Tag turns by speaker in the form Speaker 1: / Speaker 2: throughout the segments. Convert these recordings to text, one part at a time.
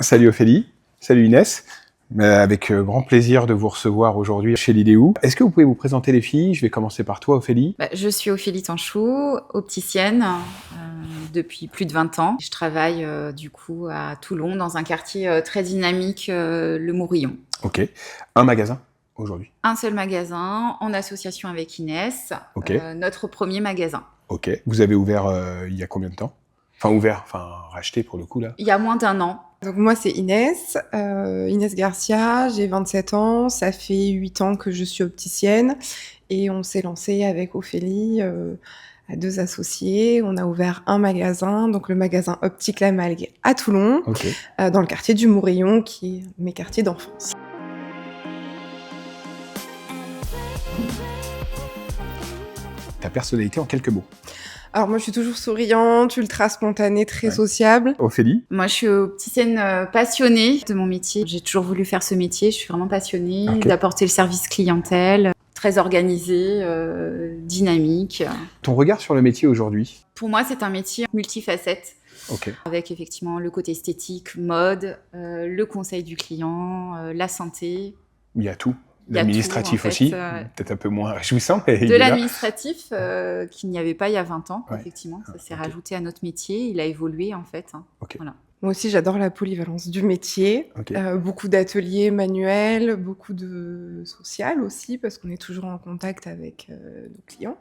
Speaker 1: Salut Ophélie, salut Inès. Avec grand plaisir de vous recevoir aujourd'hui chez Lidéo. Est-ce que vous pouvez vous présenter les filles? Je vais commencer par toi Ophélie.
Speaker 2: Je suis Ophélie Tanchou, opticienne depuis plus de 20 ans. Je travaille du coup à Toulon dans un quartier très dynamique, le Mourillon.
Speaker 1: Ok. Un magasin aujourd'hui?
Speaker 2: Un seul magasin en association avec Inès,
Speaker 1: Ok.
Speaker 2: Notre premier magasin.
Speaker 1: Ok. Vous avez ouvert il y a combien de temps? Racheté pour le coup là.
Speaker 2: Il y a moins d'1 an.
Speaker 3: Donc moi c'est Inès, Inès Garcia, j'ai 27 ans, ça fait 8 ans que je suis opticienne et on s'est lancé avec Ophélie à 2 associés. On a ouvert un magasin, donc le magasin Optique La Malgue à Toulon,
Speaker 1: Ok.
Speaker 3: dans le quartier du Mourillon qui est mes quartiers d'enfance.
Speaker 1: Ta personnalité en quelques mots.
Speaker 3: Alors moi je suis toujours souriante, ultra spontanée, très sociable.
Speaker 1: Ophélie?
Speaker 2: Moi je suis opticienne passionnée de mon métier. J'ai toujours voulu faire ce métier, je suis vraiment passionnée d'apporter le service clientèle. Très organisée, dynamique.
Speaker 1: Ton regard sur le métier aujourd'hui?
Speaker 2: Pour moi, c'est un métier multifacette.
Speaker 1: Ok.
Speaker 2: Avec effectivement le côté esthétique, mode, le conseil du client, la santé.
Speaker 1: Il y a tout.
Speaker 2: Il y a
Speaker 1: L'administratif
Speaker 2: tout, en fait,
Speaker 1: aussi, peut-être un peu moins réjouissant. Mais
Speaker 2: de l'administratif qu'il n'y avait pas il y a 20 ans,
Speaker 1: Ouais.
Speaker 2: effectivement. Ça s'est rajouté à notre métier, il a évolué en fait.
Speaker 1: Ok.
Speaker 2: Voilà.
Speaker 3: Moi aussi, j'adore la polyvalence du métier.
Speaker 1: Ok.
Speaker 3: Beaucoup d'ateliers manuels, beaucoup de social aussi, parce qu'on est toujours en contact avec nos clients.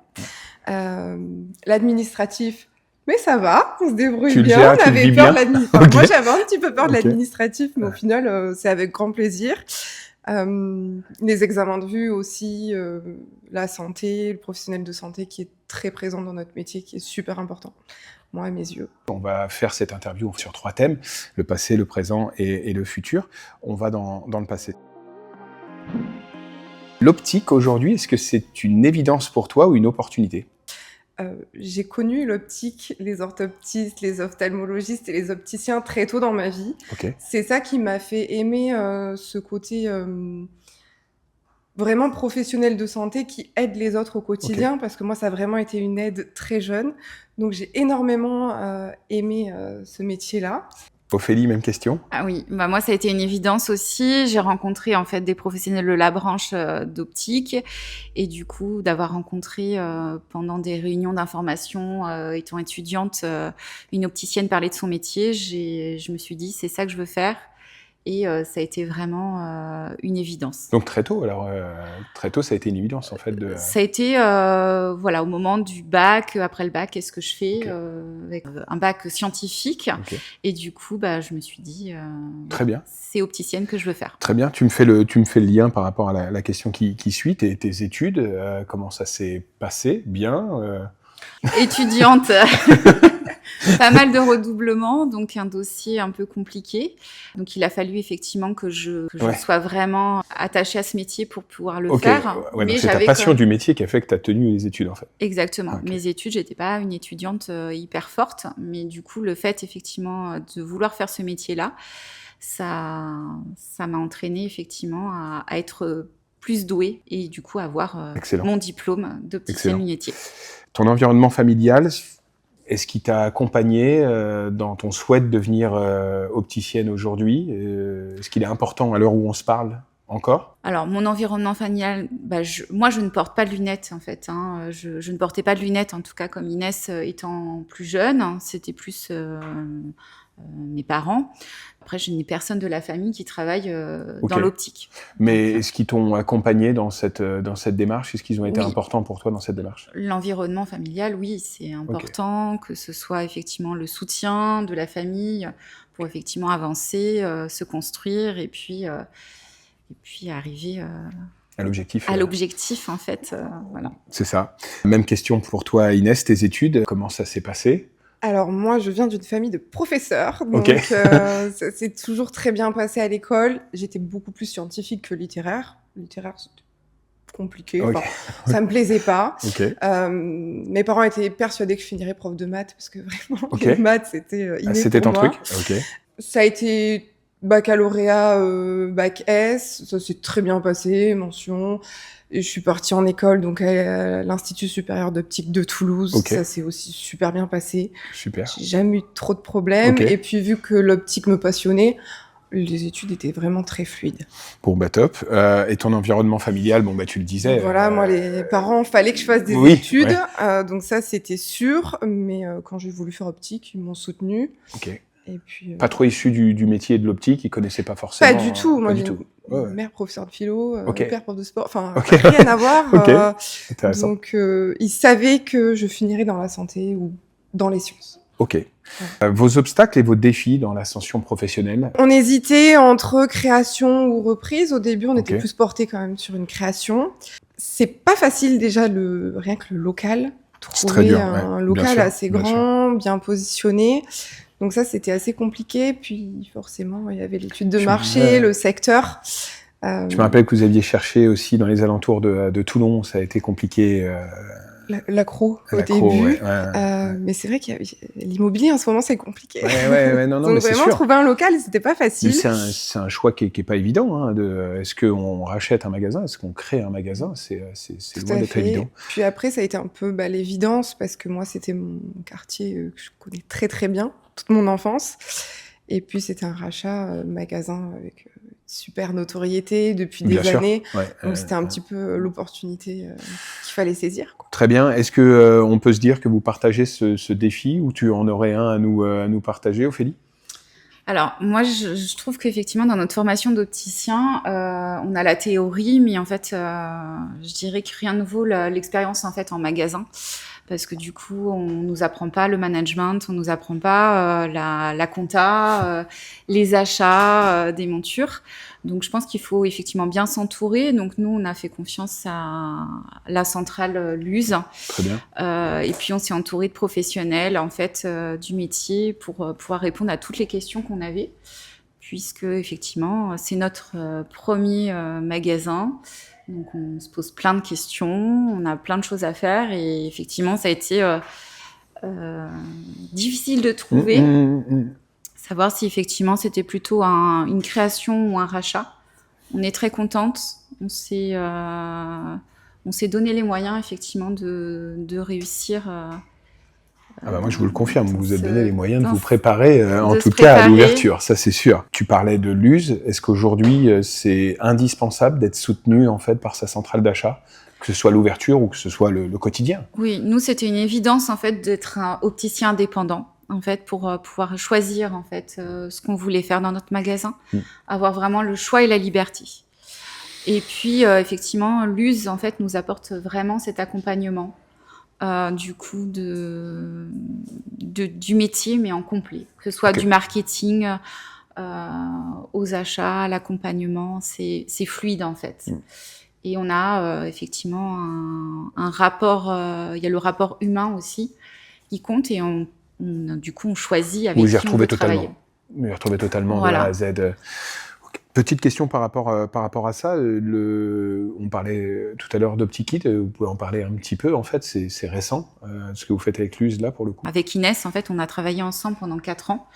Speaker 3: L'administratif, mais ça va, on se débrouille
Speaker 1: Tu le
Speaker 3: bien.
Speaker 1: gères,
Speaker 3: On
Speaker 1: tu le
Speaker 3: avait
Speaker 1: vis
Speaker 3: peur
Speaker 1: bien.
Speaker 3: de l'administratif.
Speaker 1: Ok.
Speaker 3: Moi, j'avais un petit peu peur de
Speaker 1: Ok.
Speaker 3: l'administratif, mais au final, c'est avec grand plaisir. Les examens de vue aussi, la santé, le professionnel de santé qui est très présent dans notre métier, qui est super important, moi à mes yeux.
Speaker 1: On va faire cette interview sur 3 thèmes, le passé, le présent et le futur. On va dans le passé. L'optique aujourd'hui, est-ce que c'est une évidence pour toi ou une opportunité?
Speaker 3: J'ai connu l'optique, les orthoptistes, les ophtalmologistes et les opticiens très tôt dans ma vie.
Speaker 1: Ok.
Speaker 3: C'est ça qui m'a fait aimer ce côté vraiment professionnel de santé qui aide les autres au quotidien, parce que moi, ça a vraiment été une aide très jeune. Donc, j'ai énormément aimé ce métier-là.
Speaker 1: Ophélie, même question.
Speaker 2: Ah oui, moi ça a été une évidence aussi. J'ai rencontré en fait des professionnels de la branche d'optique et du coup d'avoir rencontré pendant des réunions d'information étant étudiante une opticienne parler de son métier, je me suis dit c'est ça que je veux faire et ça a été vraiment une évidence.
Speaker 1: Donc très tôt, très tôt ça a été une évidence en fait de.
Speaker 2: Ça a été au moment du bac, après le bac, qu'est-ce que je fais avec un bac scientifique et du coup je me suis dit
Speaker 1: Très bien.
Speaker 2: C'est opticienne que je veux faire.
Speaker 1: Très bien, tu me fais le lien par rapport à la question qui suit, tes études, comment ça s'est passé? Bien
Speaker 2: Étudiante, pas mal de redoublements, donc un dossier un peu compliqué. Donc il a fallu effectivement que je sois vraiment attachée à ce métier pour pouvoir le faire.
Speaker 1: Ouais, mais c'est ta passion du métier qui a fait que tu as tenu les études en fait.
Speaker 2: Exactement. Mes études, j'étais pas une étudiante hyper forte, mais du coup le fait effectivement de vouloir faire ce métier-là, ça m'a entraînée effectivement à être plus douée et du coup avoir mon diplôme d'opticienne lunetier.
Speaker 1: Ton environnement familial, est-ce qu'il t'a accompagné dans ton souhait de devenir opticienne aujourd'hui? Est-ce qu'il est important à l'heure où on se parle encore?
Speaker 2: Alors, mon environnement familial, moi, je ne porte pas de lunettes, en fait. Je ne portais pas de lunettes, en tout cas, comme Inès étant plus jeune. C'était plus mes parents. Après, je n'ai personne de la famille qui travaille dans l'optique.
Speaker 1: Mais est-ce qu'ils t'ont accompagné dans cette démarche? Est-ce qu'ils ont été importants pour toi dans cette démarche?
Speaker 2: L'environnement familial, oui, c'est important, que ce soit effectivement le soutien de la famille pour effectivement avancer, se construire et puis arriver
Speaker 1: à l'objectif.
Speaker 2: À l'objectif, en fait. Voilà.
Speaker 1: C'est ça. Même question pour toi, Inès, tes études, comment ça s'est passé?
Speaker 3: Alors moi, je viens d'une famille de professeurs, donc ça s'est toujours très bien passé à l'école. J'étais beaucoup plus scientifique que littéraire. Littéraire, c'était compliqué, ça me plaisait pas. Mes parents étaient persuadés que je finirais prof de maths, parce que vraiment, les maths, c'était inné
Speaker 1: c'était
Speaker 3: pour
Speaker 1: ton
Speaker 3: moi.
Speaker 1: truc.
Speaker 3: Ça a été baccalauréat, bac S, ça s'est très bien passé, mention. Et je suis partie en école, donc à l'Institut supérieur d'optique de Toulouse. Ça s'est aussi super bien passé.
Speaker 1: Super.
Speaker 3: J'ai jamais eu trop de problèmes. Et puis, vu que l'optique me passionnait, Les études étaient vraiment très fluides.
Speaker 1: Bon, bah top. Et ton environnement familial, bon, bah tu le disais.
Speaker 3: Voilà, moi, les parents, fallait que je fasse des
Speaker 1: Oui,
Speaker 3: études.
Speaker 1: ouais.
Speaker 3: Donc ça, c'était sûr. Mais quand j'ai voulu faire optique, ils m'ont soutenue.
Speaker 1: Ok.
Speaker 3: Et puis,
Speaker 1: Pas trop issu du métier de l'optique, ils connaissaient pas forcément.
Speaker 3: pas du tout. Moi,
Speaker 1: Pas
Speaker 3: j'ai
Speaker 1: du tout.
Speaker 3: une
Speaker 1: Ouais.
Speaker 3: mère professeur de philo,
Speaker 1: Ok.
Speaker 3: père prof de sport. Enfin,
Speaker 1: Ok.
Speaker 3: rien à voir.
Speaker 1: Ok. Intéressant.
Speaker 3: Donc, ils savaient que je finirais dans la santé ou dans les sciences.
Speaker 1: Ok. Vos obstacles et vos défis dans l'ascension professionnelle?
Speaker 3: On hésitait entre création ou reprise. Au début, on était
Speaker 1: Ok.
Speaker 3: plus porté quand même sur une création. C'est pas facile déjà rien que le local.
Speaker 1: C'est très
Speaker 3: Trouver
Speaker 1: dur,
Speaker 3: un
Speaker 1: ouais,
Speaker 3: local
Speaker 1: bien sûr,
Speaker 3: assez
Speaker 1: bien
Speaker 3: grand, bien positionné. Donc ça, c'était assez compliqué. Puis forcément, il y avait l'étude de
Speaker 1: Tu-
Speaker 3: marché,
Speaker 1: ouais.
Speaker 3: le secteur.
Speaker 1: Je me rappelle que vous aviez cherché aussi dans les alentours de Toulon, ça a été compliqué.
Speaker 3: L'accro au
Speaker 1: L'accro,
Speaker 3: début.
Speaker 1: ouais.
Speaker 3: Mais c'est vrai qu'il y a l'immobilier en ce moment, c'est compliqué.
Speaker 1: Ouais, non,
Speaker 3: Donc
Speaker 1: mais c'est
Speaker 3: vraiment,
Speaker 1: sûr.
Speaker 3: trouver un local, c'était pas facile.
Speaker 1: Mais c'est un choix qui est pas évident. Hein, est-ce qu'on rachète un magasin? Est-ce qu'on crée un magasin? C'est
Speaker 3: Tout
Speaker 1: loin
Speaker 3: à
Speaker 1: d'être
Speaker 3: fait.
Speaker 1: évident.
Speaker 3: Puis après, ça a été un peu l'évidence parce que moi, c'était mon quartier que je connais très très bien, toute mon enfance. Et puis, c'était un rachat magasin avec super notoriété depuis
Speaker 1: Bien
Speaker 3: des
Speaker 1: sûr.
Speaker 3: années.
Speaker 1: Ouais,
Speaker 3: Donc, c'était un petit peu l'opportunité qu'il fallait saisir, quoi.
Speaker 1: Très bien. Est-ce que on peut se dire que vous partagez ce défi ou tu en aurais un à nous partager, Ophélie?
Speaker 2: Alors, moi, je trouve qu'effectivement, dans notre formation d'opticien, on a la théorie, mais en fait, je dirais que rien ne vaut l'expérience en fait en magasin, parce que du coup, on nous apprend pas le management, on nous apprend pas la compta, les achats des montures. Donc, je pense qu'il faut effectivement bien s'entourer. Donc, nous, on a fait confiance à la centrale Luz.
Speaker 1: Très bien.
Speaker 2: Et puis, on s'est entouré de professionnels, en fait, du métier pour pouvoir répondre à toutes les questions qu'on avait, puisque, effectivement, c'est notre premier magasin. Donc, on se pose plein de questions, on a plein de choses à faire. Et effectivement, ça a été difficile de trouver, savoir si, effectivement, c'était plutôt une création ou un rachat. On est très contente. On s'est donné les moyens, effectivement, de réussir.
Speaker 1: Moi, je vous le confirme, vous vous êtes donné les moyens de
Speaker 2: dans
Speaker 1: vous préparer, en
Speaker 2: de
Speaker 1: tout
Speaker 2: se
Speaker 1: cas, à
Speaker 2: préparer.
Speaker 1: l'ouverture, ça c'est sûr. Tu parlais de Luz. Est-ce qu'aujourd'hui, c'est indispensable d'être soutenu en fait par sa centrale d'achat, que ce soit l'ouverture ou que ce soit le quotidien?
Speaker 2: Oui, nous, c'était une évidence en fait d'être un opticien indépendant, en fait, pour pouvoir choisir en fait ce qu'on voulait faire dans notre magasin, avoir vraiment le choix et la liberté. Et puis, effectivement, Luz, en fait, nous apporte vraiment cet accompagnement, du coup, du métier, mais en complet. Que ce soit
Speaker 1: Ok.
Speaker 2: du marketing, aux achats, à l'accompagnement, c'est fluide, en fait. Et on a effectivement un rapport, il y a le rapport humain aussi qui compte, et du coup, on choisit avec
Speaker 1: Vous y
Speaker 2: qui on
Speaker 1: retrouvez
Speaker 2: veut
Speaker 1: totalement.
Speaker 2: travailler.
Speaker 1: Vous y retrouvez totalement
Speaker 2: Voilà.
Speaker 1: de A à Z. Ok. Petite question par rapport à ça. On parlait tout à l'heure d'OptiKit. Vous pouvez en parler un petit peu. En fait, c'est récent ce que vous faites avec Luz là pour le coup.
Speaker 2: Avec Inès, en fait, on a travaillé ensemble pendant 4 ans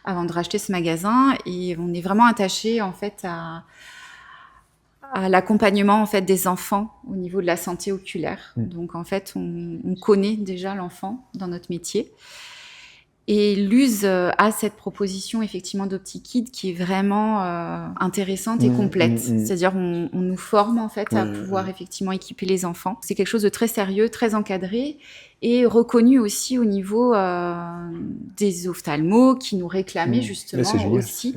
Speaker 2: avant de racheter ce magasin, et on est vraiment attachés en fait à l'accompagnement en fait des enfants au niveau de la santé oculaire. Donc en fait, on connaît déjà l'enfant dans notre métier. Et Luz a cette proposition effectivement d'OptiKid qui est vraiment intéressante et complète. C'est-à-dire on nous forme en fait à pouvoir effectivement équiper les enfants. C'est quelque chose de très sérieux, très encadré et reconnu aussi au niveau des ophtalmos qui nous réclamaient justement aussi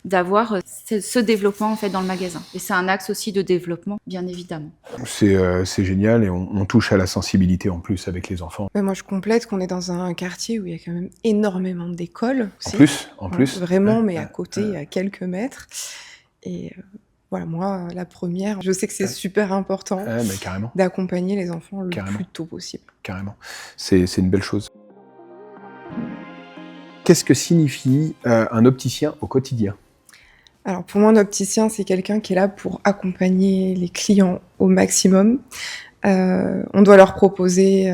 Speaker 2: d'avoir ce développement en fait dans le magasin. Et c'est un axe aussi de développement, bien évidemment.
Speaker 1: C'est génial, et on touche à la sensibilité en plus avec les enfants.
Speaker 3: Moi, je complète qu'on est dans un quartier où il y a quand même énormément d'écoles aussi.
Speaker 1: En plus.
Speaker 3: Vraiment, mais à côté, à quelques mètres. Et voilà, moi, la première, je sais que c'est super important d'accompagner les enfants le plus tôt possible.
Speaker 1: Carrément. C'est une belle chose. Qu'est-ce que signifie un opticien au quotidien ?
Speaker 3: Alors pour moi, un opticien, c'est quelqu'un qui est là pour accompagner les clients au maximum. On doit leur proposer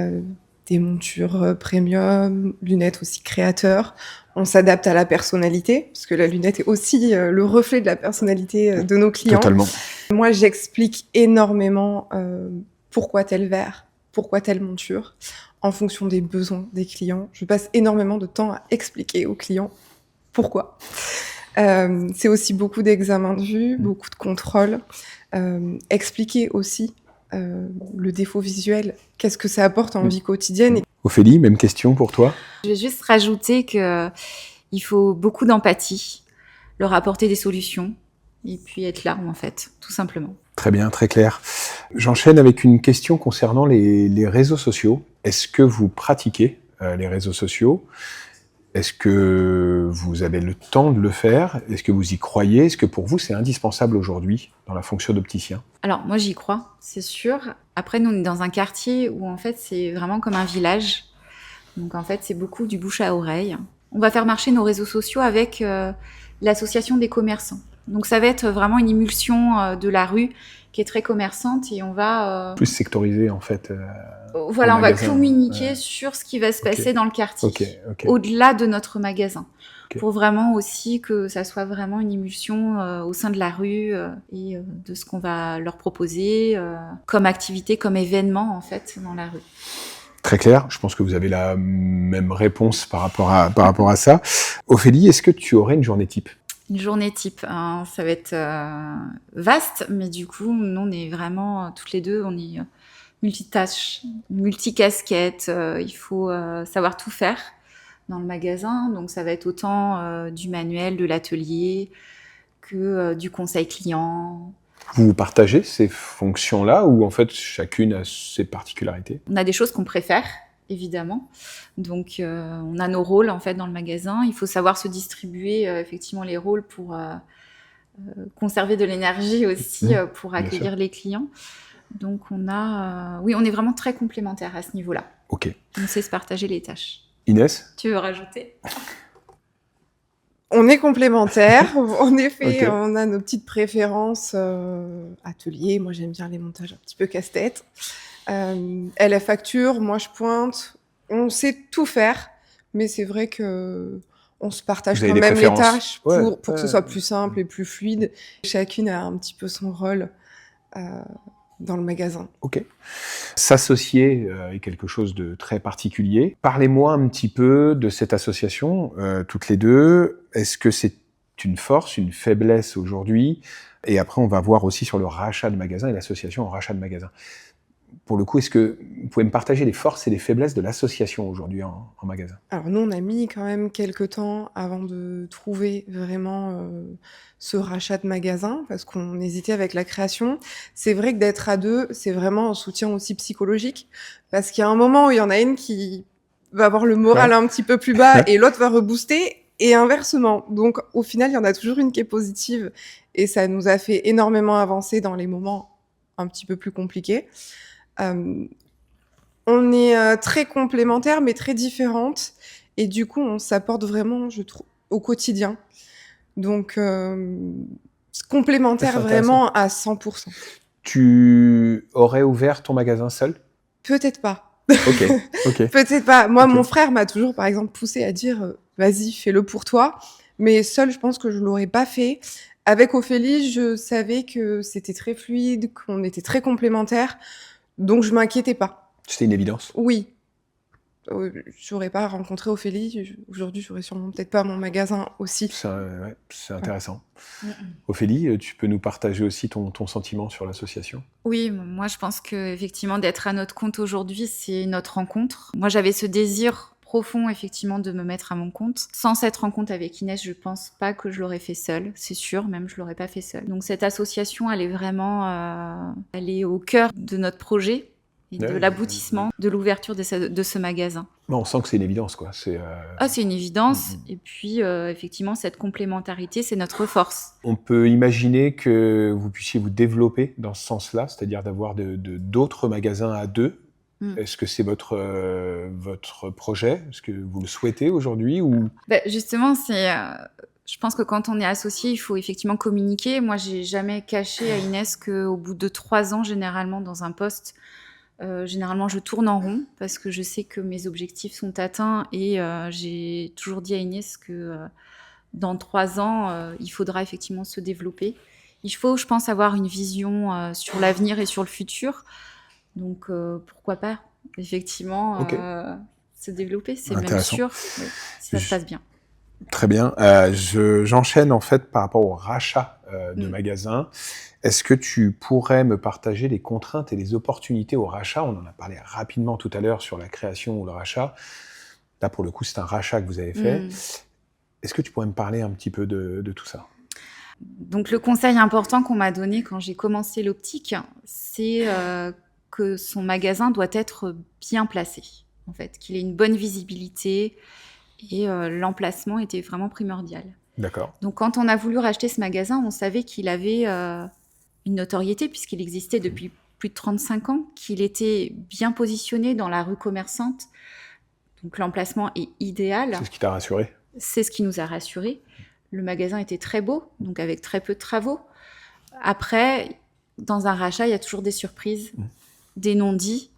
Speaker 3: des montures premium, lunettes aussi créateurs. On s'adapte à la personnalité, parce que la lunette est aussi le reflet de la personnalité de nos clients.
Speaker 1: Totalement.
Speaker 3: Moi, j'explique énormément pourquoi tel verre, pourquoi telle monture, en fonction des besoins des clients. Je passe énormément de temps à expliquer aux clients pourquoi. C'est aussi beaucoup d'examens de vue, beaucoup de contrôles. Expliquer aussi le défaut visuel, qu'est-ce que ça apporte en vie quotidienne.
Speaker 1: Ophélie, même question pour toi.
Speaker 2: Je vais juste rajouter qu'il faut beaucoup d'empathie, leur apporter des solutions et puis être là, en fait, tout simplement.
Speaker 1: Très bien, très clair. J'enchaîne avec une question concernant les réseaux sociaux. Est-ce que vous pratiquez les réseaux sociaux ? Est-ce que vous avez le temps de le faire ? Est-ce que vous y croyez ? Est-ce que pour vous, c'est indispensable aujourd'hui dans la fonction d'opticien ?
Speaker 2: Alors, moi, j'y crois, c'est sûr. Après, nous, on est dans un quartier où, en fait, c'est vraiment comme un village. Donc, en fait, c'est beaucoup du bouche à oreille. On va faire marcher nos réseaux sociaux avec l'association des commerçants. Donc, ça va être vraiment une émulsion de la rue qui est très commerçante et on va...
Speaker 1: Plus sectorisé, en fait.
Speaker 2: Voilà, on va communiquer sur ce qui va se passer dans le quartier, au-delà de notre magasin, pour vraiment aussi que ça soit vraiment une émulsion au sein de la rue et de ce qu'on va leur proposer comme activité, comme événement, en fait, dans la rue.
Speaker 1: Très clair, je pense que vous avez la même réponse par rapport à ça. Ophélie, est-ce que tu aurais une journée type ?
Speaker 2: Une journée type, hein, ça va être vaste, mais du coup, nous, on est vraiment, toutes les deux, on est multitâches, multicasquettes, il faut savoir tout faire dans le magasin, donc ça va être autant du manuel, de l'atelier, que du conseil client.
Speaker 1: Vous partagez ces fonctions-là ou en fait chacune a ses particularités ?
Speaker 2: On a des choses qu'on préfère, évidemment. Donc, on a nos rôles, en fait, dans le magasin. Il faut savoir se distribuer, effectivement, les rôles pour conserver de l'énergie aussi, pour accueillir les clients. Donc, on est vraiment très complémentaires à ce niveau-là.
Speaker 1: Ok.
Speaker 2: On sait se partager les tâches.
Speaker 1: Inès ?
Speaker 2: Tu veux rajouter ?
Speaker 3: On est complémentaires. En effet, on a nos petites préférences atelier. Moi, j'aime bien les montages un petit peu casse-tête. Elle a facture, moi je pointe. On sait tout faire, mais c'est vrai que on se partage quand même les tâches pour que ce soit plus simple et plus fluide. Chacune a un petit peu son rôle dans le magasin.
Speaker 1: Ok. S'associer est quelque chose de très particulier. Parlez-moi un petit peu de cette association, toutes les deux. Est-ce que c'est une force, une faiblesse aujourd'hui ? Et après, on va voir aussi sur le rachat de magasins et l'association en rachat de magasins. Pour le coup, est-ce que vous pouvez me partager les forces et les faiblesses de l'association aujourd'hui en magasin ?
Speaker 3: Alors nous, on a mis quand même quelques temps avant de trouver vraiment ce rachat de magasin, parce qu'on hésitait avec la création. C'est vrai que d'être à deux, c'est vraiment un soutien aussi psychologique, parce qu'il y a un moment où il y en a une qui va avoir le moral un petit peu plus bas et l'autre va rebooster, et inversement. Donc au final, il y en a toujours une qui est positive, et ça nous a fait énormément avancer dans les moments un petit peu plus compliqués. On est très complémentaires, mais très différentes. Et du coup, on s'apporte vraiment, je trouve, au quotidien. Donc, complémentaires vraiment à 100%.
Speaker 1: Tu aurais ouvert ton magasin seul ?
Speaker 3: Peut-être pas.
Speaker 1: Ok.
Speaker 3: Peut-être pas. Moi, mon frère m'a toujours, par exemple, poussé à dire vas-y, fais-le pour toi. Mais seul, je pense que je l'aurais pas fait. Avec Ophélie, je savais que c'était très fluide, qu'on était très complémentaires. Donc, je m'inquiétais pas.
Speaker 1: C'était une évidence ?
Speaker 3: Oui. J'aurais pas rencontré Ophélie. Aujourd'hui, j'aurais sûrement peut-être pas mon magasin aussi.
Speaker 1: C'est intéressant. Ophélie, tu peux nous partager aussi ton sentiment sur l'association ?
Speaker 2: Oui, moi, je pense qu'effectivement, d'être à notre compte aujourd'hui, c'est notre rencontre. Moi, j'avais ce désir profond, effectivement, de me mettre à mon compte. Sans cette rencontre avec Inès, je pense pas que je l'aurais fait seule, c'est sûr, même je l'aurais pas fait seule. Donc cette association, elle est vraiment, elle est au cœur de notre projet et de l'aboutissement de l'ouverture de ce magasin.
Speaker 1: On sent que c'est une évidence, quoi. C'est
Speaker 2: une évidence. Et puis, effectivement, cette complémentarité, c'est notre force.
Speaker 1: On peut imaginer que vous puissiez vous développer dans ce sens-là, c'est-à-dire d'avoir d'autres magasins à deux. Est-ce que c'est votre projet ? Est-ce que vous le souhaitez aujourd'hui ou...
Speaker 2: Justement, je pense que quand on est associé, il faut effectivement communiquer. Moi, j'ai jamais caché à Inès qu'au bout de 3 ans, généralement, dans un poste, généralement, je tourne en rond parce que je sais que mes objectifs sont atteints et j'ai toujours dit à Inès que dans 3 ans, il faudra effectivement se développer. Il faut, je pense, avoir une vision sur l'avenir et sur le futur. Donc, pourquoi pas, effectivement, se développer, c'est même sûr, si ça se passe bien.
Speaker 1: Très bien. J'enchaîne en fait par rapport au rachat de
Speaker 2: Mm.
Speaker 1: magasins. Est-ce que tu pourrais me partager les contraintes et les opportunités au rachat? On en a parlé rapidement tout à l'heure sur la création ou le rachat. Là, pour le coup, c'est un rachat que vous avez fait.
Speaker 2: Mm.
Speaker 1: Est-ce que tu pourrais me parler un petit peu de tout ça?
Speaker 2: Donc le conseil important qu'on m'a donné quand j'ai commencé l'optique, c'est que son magasin doit être bien placé, en fait, qu'il ait une bonne visibilité et l'emplacement était vraiment primordial.
Speaker 1: D'accord.
Speaker 2: Donc quand on a voulu racheter ce magasin, on savait qu'il avait une notoriété puisqu'il existait depuis plus de 35 ans, qu'il était bien positionné dans la rue commerçante. Donc l'emplacement est idéal.
Speaker 1: C'est ce qui t'a rassuré?
Speaker 2: C'est ce qui nous a rassurés. Le magasin était très beau, donc avec très peu de travaux. Après, dans un rachat, il y a toujours des surprises, des non-dits.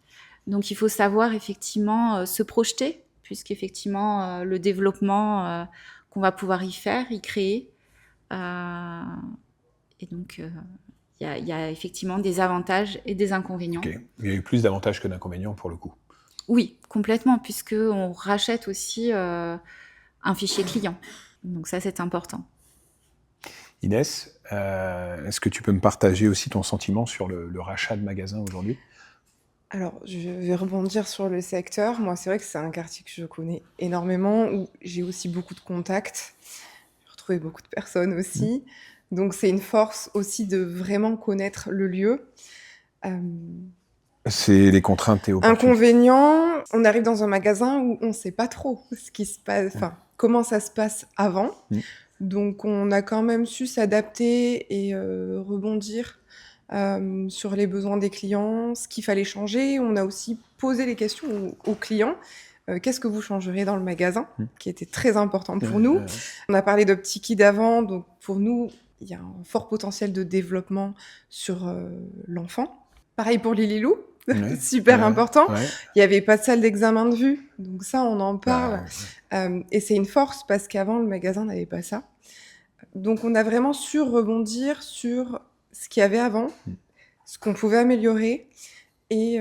Speaker 2: Donc il faut savoir effectivement se projeter, puisqu'effectivement le développement qu'on va pouvoir y faire, y créer. Et donc il y a effectivement des avantages et des inconvénients.
Speaker 1: Ok. Il y a eu plus d'avantages que d'inconvénients pour le coup.
Speaker 2: Oui, complètement, puisqu'on rachète aussi un fichier client. Donc ça, c'est important.
Speaker 1: Inès, est-ce que tu peux me partager aussi ton sentiment sur le rachat de magasins aujourd'hui?
Speaker 3: Alors, je vais rebondir sur le secteur. Moi, c'est vrai que c'est un quartier que je connais énormément, où j'ai aussi beaucoup de contacts. J'ai retrouvé beaucoup de personnes aussi. Donc, c'est une force aussi de vraiment connaître le lieu.
Speaker 1: C'est les contraintes et opportunités.
Speaker 3: Inconvénient, on arrive dans un magasin où on ne sait pas trop ce qui se passe, comment ça se passe avant. Donc, on a quand même su s'adapter et rebondir sur les besoins des clients, ce qu'il fallait changer. On a aussi posé les questions aux clients. Qu'est-ce que vous changeriez dans le magasin, qui était très important pour nous. On a parlé d'Optiki d'avant, donc pour nous, il y a un fort potentiel de développement sur l'enfant. Pareil pour Lililou, super important.
Speaker 1: Ouais.
Speaker 3: Il n'y avait pas de salle d'examen de vue, donc ça, on en parle. Et c'est une force, parce qu'avant, le magasin n'avait pas ça. Donc, on a vraiment su rebondir sur ce qu'il y avait avant, ce qu'on pouvait améliorer, et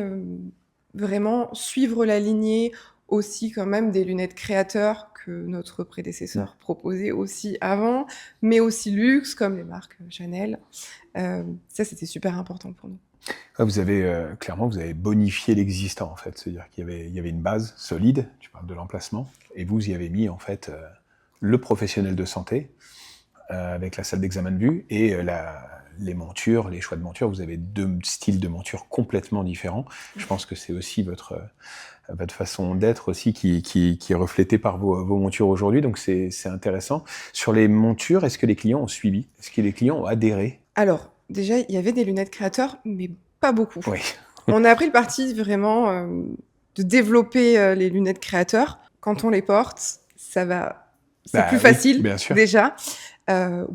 Speaker 3: vraiment suivre la lignée aussi quand même des lunettes créateurs que notre prédécesseur proposait aussi avant, mais aussi luxe, comme les marques Chanel. Ça, c'était super important pour nous.
Speaker 1: Vous avez clairement, vous avez bonifié l'existant en fait, c'est-à-dire qu'il y avait une base solide. Tu parles de l'emplacement, et vous y avez mis en fait le professionnel de santé avec la salle d'examen de vue et les montures, les choix de montures. Vous avez deux styles de montures complètement différents. Je pense que c'est aussi votre façon d'être aussi qui est reflétée par vos montures aujourd'hui. Donc c'est intéressant. Sur les montures, est-ce que les clients ont suivi? Est-ce que les clients ont adhéré?
Speaker 3: Alors, déjà, il y avait des lunettes créateurs, mais pas beaucoup.
Speaker 1: Oui.
Speaker 3: On a pris le parti vraiment de développer les lunettes créateurs. Quand on les porte, ça va... C'est plus facile,
Speaker 1: bien sûr.
Speaker 3: déjà.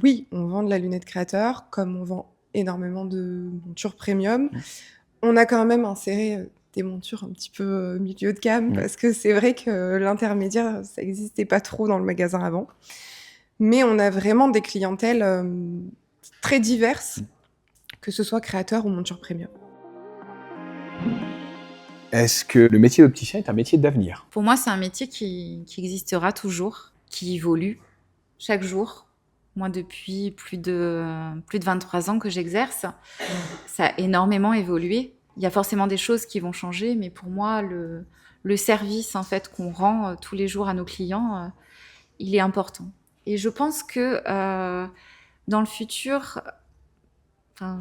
Speaker 3: Oui, on vend de la lunette créateur, comme on vend énormément de montures premium. On a quand même inséré des montures un petit peu milieu de gamme, parce que c'est vrai que l'intermédiaire, ça n'existait pas trop dans le magasin avant. Mais on a vraiment des clientèles très diverses, que ce soit créateur ou monture premium.
Speaker 1: Est-ce que le métier d'opticien est un métier d'avenir?
Speaker 2: Pour moi, c'est un métier qui existera toujours, qui évolue chaque jour. Moi, depuis plus de 23 ans que j'exerce, ça a énormément évolué. Il y a forcément des choses qui vont changer, mais pour moi, le service en fait qu'on rend tous les jours à nos clients, il est important. Et je pense que dans le futur,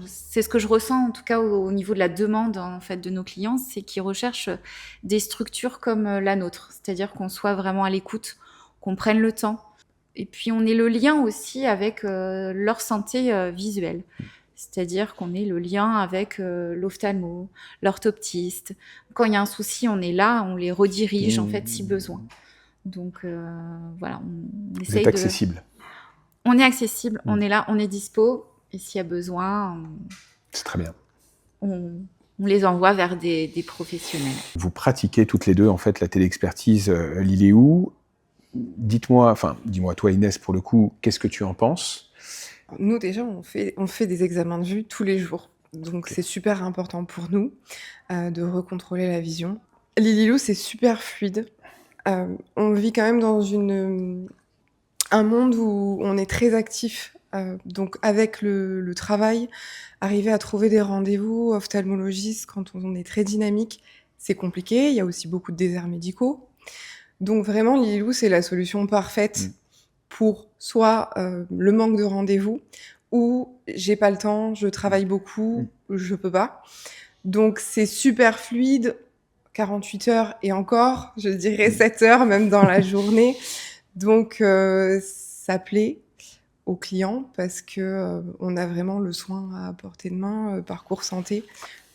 Speaker 2: c'est ce que je ressens en tout cas au niveau de la demande en fait de nos clients, c'est qu'ils recherchent des structures comme la nôtre, c'est-à-dire qu'on soit vraiment à l'écoute, qu'on prenne le temps. Et puis on est le lien aussi avec leur santé visuelle. C'est-à-dire qu'on est le lien avec l'ophtalmo, l'orthoptiste. Quand il y a un souci, on est là, on les redirige en fait si besoin. Donc voilà, on
Speaker 1: Vous
Speaker 2: essaye
Speaker 1: êtes accessible.
Speaker 2: On est accessible, on est là, on est dispo. Et s'il y a besoin,
Speaker 1: c'est très bien.
Speaker 2: On les envoie vers des professionnels.
Speaker 1: Vous pratiquez toutes les deux en fait la téléexpertise Lililou. Dis-moi toi Inès pour le coup, qu'est-ce que tu en penses?
Speaker 3: Nous déjà, on fait des examens de vue tous les jours. Donc c'est super important pour nous de recontrôler la vision. Lililou, c'est super fluide. On vit quand même dans une un monde où on est très actif. Donc avec le travail, arriver à trouver des rendez-vous ophtalmologistes quand on est très dynamique, c'est compliqué. Il y a aussi beaucoup de déserts médicaux. Donc vraiment, Lililou, c'est la solution parfaite pour soit le manque de rendez-vous ou j'ai pas le temps, je travaille beaucoup, je peux pas. Donc c'est super fluide, 48 heures et encore, je dirais 7 heures même dans la journée. Donc ça plaît aux clients parce que on a vraiment le soin à portée de main, parcours santé.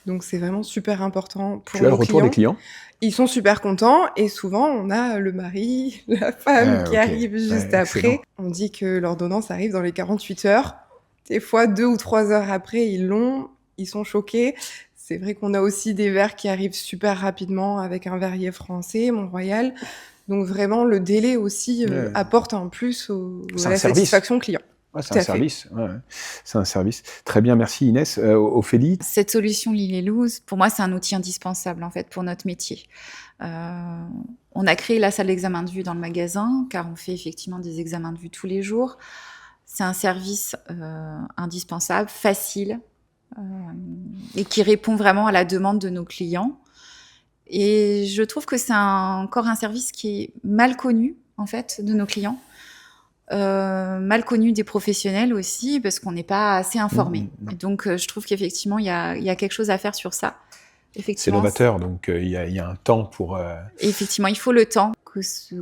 Speaker 3: Donc c'est vraiment super important pour
Speaker 1: Tu as le
Speaker 3: nos
Speaker 1: retour des clients?
Speaker 3: Ils sont super contents et souvent on a le mari, la femme qui arrive juste après.
Speaker 1: Excellent.
Speaker 3: On dit que l'ordonnance arrive dans les 48 heures. Des fois 2 ou 3 heures après, ils l'ont, ils sont choqués. C'est vrai qu'on a aussi des verres qui arrivent super rapidement avec un verrier français, Mont-Royal. Donc vraiment le délai aussi apporte en plus à la satisfaction client.
Speaker 1: Ouais, c'est un service. Ouais. C'est un service. Très bien, merci Inès. Ophélie?
Speaker 2: Cette solution Lililou, pour moi, c'est un outil indispensable en fait pour notre métier. On a créé la salle d'examen de vue dans le magasin car on fait effectivement des examens de vue tous les jours. C'est un service indispensable, facile et qui répond vraiment à la demande de nos clients. Et je trouve que c'est encore un service qui est mal connu en fait de nos clients. Mal connu des professionnels aussi parce qu'on n'est pas assez informés. Donc je trouve qu'effectivement il y a quelque chose à faire sur ça.
Speaker 1: C'est novateur, donc il y a un temps pour...
Speaker 2: Effectivement, il faut le temps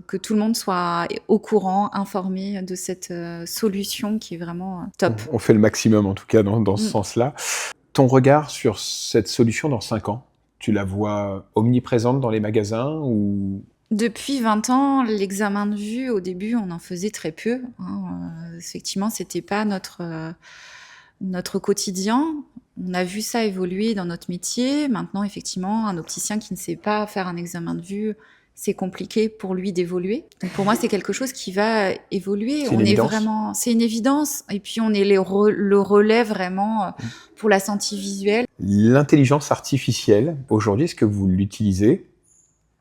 Speaker 2: que tout le monde soit au courant, informé de cette solution qui est vraiment top.
Speaker 1: On fait le maximum en tout cas dans ce sens-là. Ton regard sur cette solution dans 5 ans, tu la vois omniprésente dans les magasins ou...
Speaker 2: Depuis 20 ans, l'examen de vue, au début, on en faisait très peu. Effectivement, c'était pas notre quotidien. On a vu ça évoluer dans notre métier. Maintenant, effectivement, un opticien qui ne sait pas faire un examen de vue, c'est compliqué pour lui d'évoluer. Donc pour moi, c'est quelque chose qui va évoluer. C'est une évidence. Et puis on est le relais vraiment pour la santé visuelle.
Speaker 1: L'intelligence artificielle, aujourd'hui, est-ce que vous l'utilisez?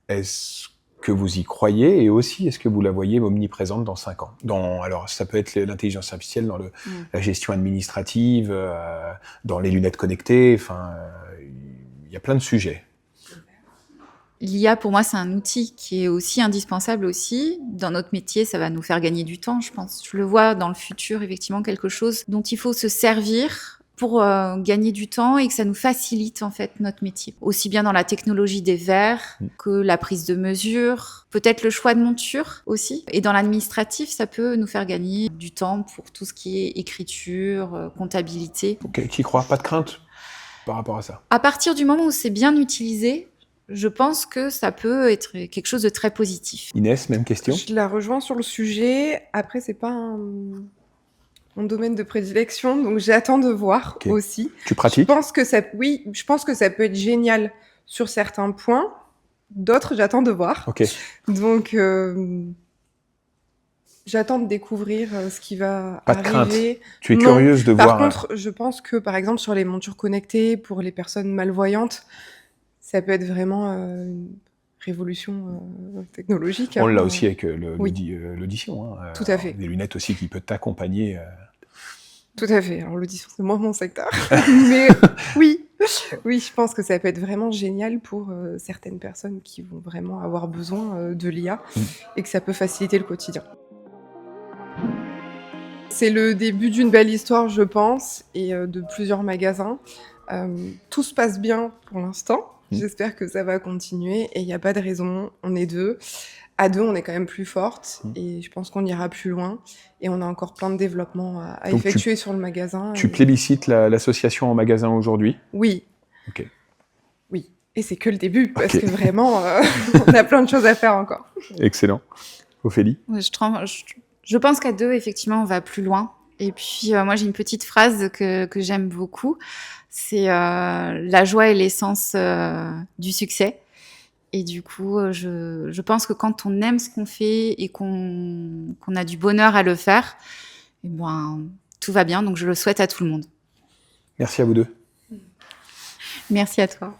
Speaker 1: Est-ce que vous y croyez, et aussi, est-ce que vous la voyez omniprésente dans 5 ans? Alors, ça peut être l'intelligence artificielle dans la gestion administrative, dans les lunettes connectées, enfin, il y a plein de sujets.
Speaker 2: L'IA, pour moi, c'est un outil qui est aussi indispensable aussi. Dans notre métier, ça va nous faire gagner du temps, je pense. Je le vois dans le futur, effectivement, quelque chose dont il faut se servir pour gagner du temps et que ça nous facilite en fait notre métier. Aussi bien dans la technologie des verres que la prise de mesure, peut-être le choix de monture aussi. Et dans l'administratif, ça peut nous faire gagner du temps pour tout ce qui est écriture, comptabilité.
Speaker 1: Ok, tu y crois? Pas de crainte par rapport à ça?
Speaker 2: À partir du moment où c'est bien utilisé, je pense que ça peut être quelque chose de très positif.
Speaker 1: Inès, même question?
Speaker 3: Je la rejoins sur le sujet. Après, c'est pas mon domaine de prédilection, donc j'attends de voir aussi.
Speaker 1: Tu pratiques?
Speaker 3: Je pense que ça peut être génial sur certains points. D'autres, j'attends de voir. Donc, j'attends de découvrir ce qui va
Speaker 1: pas de
Speaker 3: arriver.
Speaker 1: Crainte. Tu es curieuse de voir...
Speaker 3: Par contre, je pense que, par exemple, sur les montures connectées, pour les personnes malvoyantes, ça peut être vraiment une révolution technologique.
Speaker 1: On l'a aussi avec l'audition.
Speaker 3: Tout à fait.
Speaker 1: Des lunettes aussi qui peuvent t'accompagner.
Speaker 3: Tout à fait. Alors l'audition, c'est moins mon secteur. Mais oui, je pense que ça peut être vraiment génial pour certaines personnes qui vont vraiment avoir besoin de l'IA et que ça peut faciliter le quotidien. C'est le début d'une belle histoire, je pense, et de plusieurs magasins. Tout se passe bien pour l'instant. J'espère que ça va continuer et il n'y a pas de raison. On est 2. À 2, on est quand même plus forte et je pense qu'on ira plus loin. Et on a encore plein de développements à effectuer sur le magasin.
Speaker 1: Tu plébiscites l'association en magasin aujourd'hui?
Speaker 3: Oui.
Speaker 1: Ok.
Speaker 3: Oui. Et c'est que le début parce que vraiment, on a plein de choses à faire encore.
Speaker 1: Excellent. Ophélie?
Speaker 2: Je pense qu'à 2, effectivement, on va plus loin. Et puis, moi, j'ai une petite phrase que j'aime beaucoup. C'est la joie est l'essence du succès. Et du coup, je pense que quand on aime ce qu'on fait et qu'on a du bonheur à le faire, eh ben, tout va bien. Donc, je le souhaite à tout le monde.
Speaker 1: Merci à vous deux.
Speaker 2: Merci à toi.